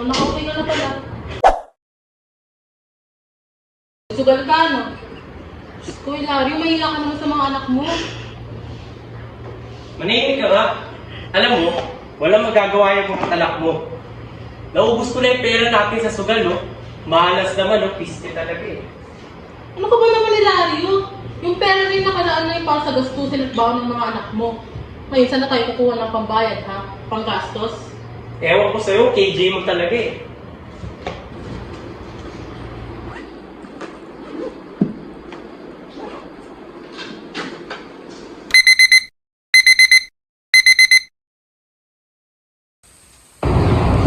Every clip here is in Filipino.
O, nakauwi ka na pala. Sugal ka, no? Diyos ko, Hilario, mahilang ka naman sa mga anak mo. Manahimik ka nga. Alam mo, walang magagawa yung mga anak mo. Naubos ko na yung pera natin sa sugal, no? Mahalas naman, no? Piste talaga eh. Ano ka ba naman, Hilario? Yung pera rin nakalaan na yung para sa gastusin at baon ng mga anak mo. Ngayon, saan na tayo kukuha ng pambayad, ha? Panggastos? Ewan ko sa'yo, KJ mo talaga eh.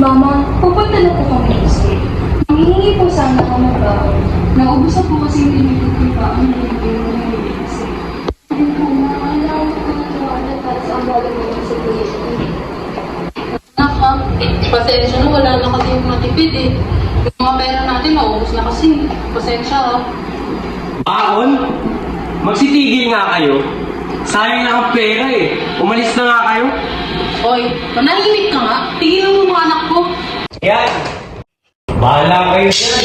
Mama, pupunta na po kami kasi. Manghihingi po sana kami ba? Naubos na po kasi yung tinitipipaan ng yung kasi. Hindi po, alam ko na tuwala para sa ang bagay mo sa situation. Naka, pasensya na, wala na kasi yung matipid eh. Yung mga pera natin, naubos na kasi. Pasensya, ha? Baon? Magsitigil nga kayo. Sayang na ang pera eh. Umalis na nga kayo. Hoy, manahimik ka nga. Tingin mo mga anak ko. Yan. Bahala kayo dyan.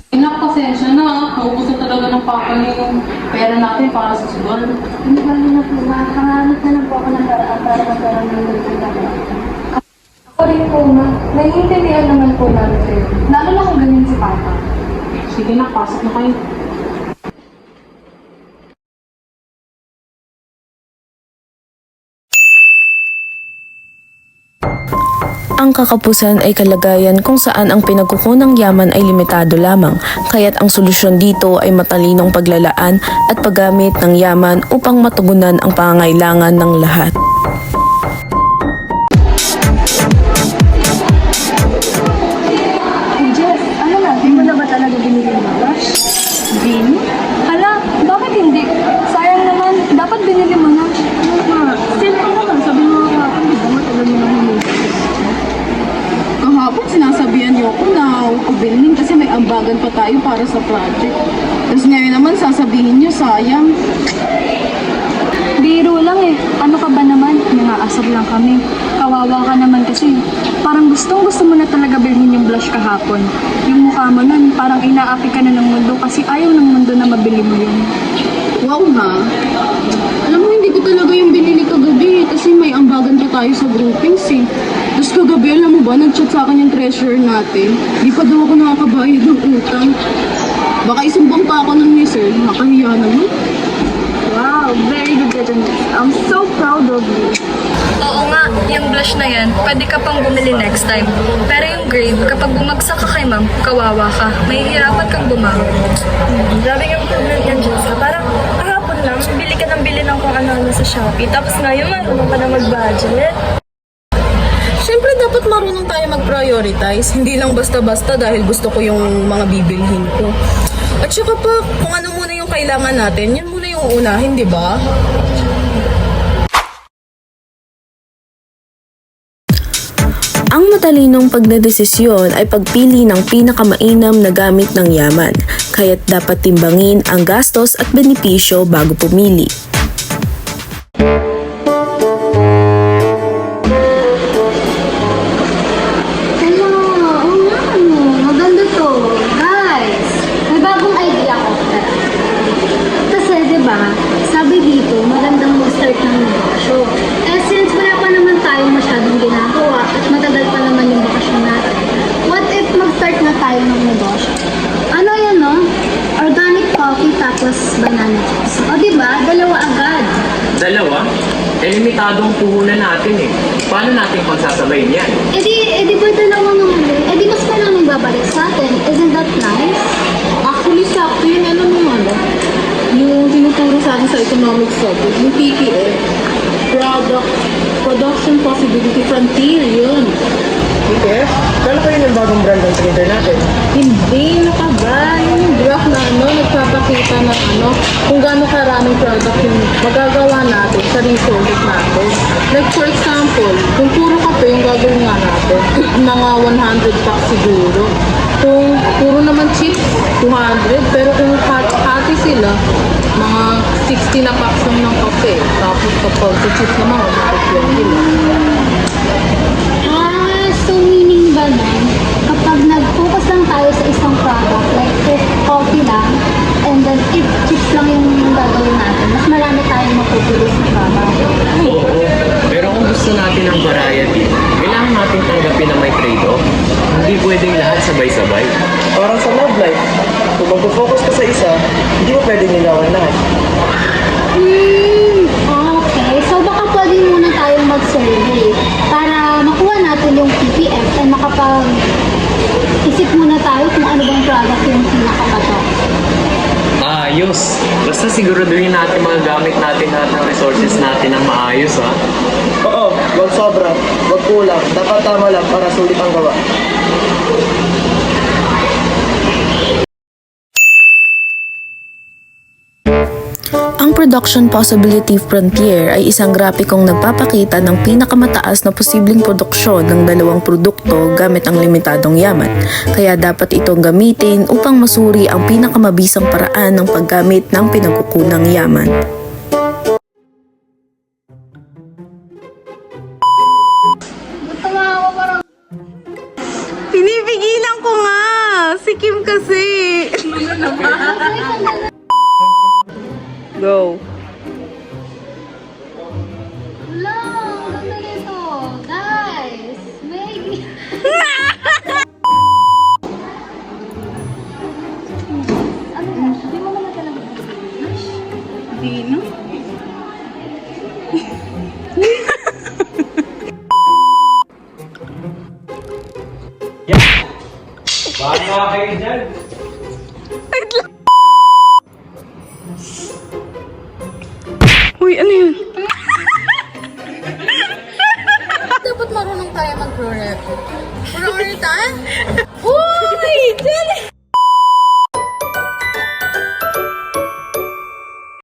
Inak, pasensya na, ha? Naubos na talaga ng papa niyo yung pera natin para sa sugal. Hindi ba na po, makahanap na lang po ako ng paraan para magkaroon ng ganito na Ako rin po, ma. Naiintindihan naman po namin kayo. Lalo na kung ganyan si Papa. Sige na, pasok na kayo. Ang kakapusan ay kalagayan kung saan ang pinagkukunang yaman ay limitado lamang, kaya't ang solusyon dito ay matalinong paglalaan at paggamit ng yaman upang matugunan ang pangangailangan ng lahat. Jess, ano na? Di mo na ba talaga binili mo? Bin? Hala, bakit hindi? Sayang naman. Dapat binili mo na. Sale pa naman. Sabi mo kahapon, di ba matagal mo na humingi? Kahapon, sinasabihan niyo ako na huwag ko bilhin kasi may ambagan pa tayo para sa project. Tapos ngayon naman, sasabihin niyo, sayang. Biro lang eh. Ano ka ba naman? Nangaasar lang kami. Kawawa ka naman kasi. Parang gusto mo na talaga bilhin yung blush kahapon. Yung mukha mo nun, parang inaapi ka na ng mundo kasi ayaw ng mundo na mabili mo yun. Wow, ha? Alam mo, hindi ko talaga yung binili kagabi kasi may ambagan pa tayo sa groupings eh. Tapos kagabi, alam mo ba, nag-chat sa akin yung treasurer natin. Di pa daw ako nakakabayad ng utang. Baka isumbang pa ako ng ni sir. Nakahiya naman. Wow, very good ka dyan. I'm so proud of you. Oo nga, yung blush na yan, pwede ka pang bumili next time. Pero yung grade, kapag bumagsak ka kay ma'am, kawawa ka. Mahihirapan kang bumangon. Grabe yung improvement yan, Jessica. Parang kahapon lang, bili ka ng bili ng kung ano-ano sa Shopee. Tapos ngayon, marunong ka na mag-budget. Siyempre dapat marunong tayo mag-prioritize, hindi lang basta-basta dahil gusto ko yung mga bibilhin ko. At saka pa, kung ano muna yung kailangan natin, yun muna yung unahin, di ba? Ang matalinong pagdedesisyon ay pagpili ng pinakamainam na gamit ng yaman, kaya't dapat timbangin ang gastos at benepisyo bago pumili. Hello, oo nga ano. Maganda to. Guys, may bagong idea ko. Kasi diba, sabi dito, magandang mag-start ng negosyo. Eh since wala pa naman tayong masyadong ginagawa at matagal pa naman yung bakasyon natin, what if mag-start na tayo ng negosyo? Ano yan no? Organic coffee tapos banana chips. O diba, dalawa agad. Dalawa? Eh, limitadong puhunan natin eh. Paano natin pagsasabayin yan? Eh di ba dalawa nga mali? Eh di mas maraming babalik sa atin. Isn't that nice? Actually, sakto yun. Alam mo ano? Yung tinuturo sa akin sa economics subject, yung PPF, Production Possibility Frontier, yun. PPF? Kala ko yun yung bagong brand ng trader natin. Hindi, ano ka ba? Yung graph na nagpapakita ng kung gaano karaming product yung magagawa natin sa resources natin. Like for example, kung puro kape yung gagawin nga natin, mga 100 packs siguro. Kung puro naman chips, 200. Pero kung hati sila, mga 60 na packs lang ng kape. Tapos Tapos kapag sa cheap naman, bakit 20 lang. So meaning ba nun, kapag nag-focus lang tayo sa isang product, like if coffee lang, and then if chips lang yung gagawin natin, mas marami tayong mapupulis na product. Oo, pero kung gusto natin ng variety, kailangan natin tanggapin na may trade-off. Hindi pwedeng lahat sabay-sabay. Parang sa love life, kung mag-focus ka sa isa, hindi mo pwedeng nilawan lahat. Okay. So baka pwede muna tayong mag-survey para makuha natin yung PPF and makapag-isip muna tayo kung ano bang product yung pinakapatok. Ayos! Basta siguraduhin natin magagamit natin lahat ng resources natin ng maayos, ha? Oo, wag sobra, wag kulang, dapat tama lang para sulit ang gawa. Ang Production Possibility Frontier ay isang grapikong nagpapakita ng pinakamataas na posibleng produksyon ng dalawang produkto gamit ang limitadong yaman. Kaya dapat itong gamitin upang masuri ang pinakamabisang paraan ng paggamit ng pinagkukunang yaman. Pinipigilan ko nga! Si Kim kasi! Go! Hello! Ganda nito! Guys! May... ano ba? Di mo naman talaga. Di no? Baka kayo dyan. Uy, ano yun? Dapat marunong tayo mag-pro-rep. Prioritize?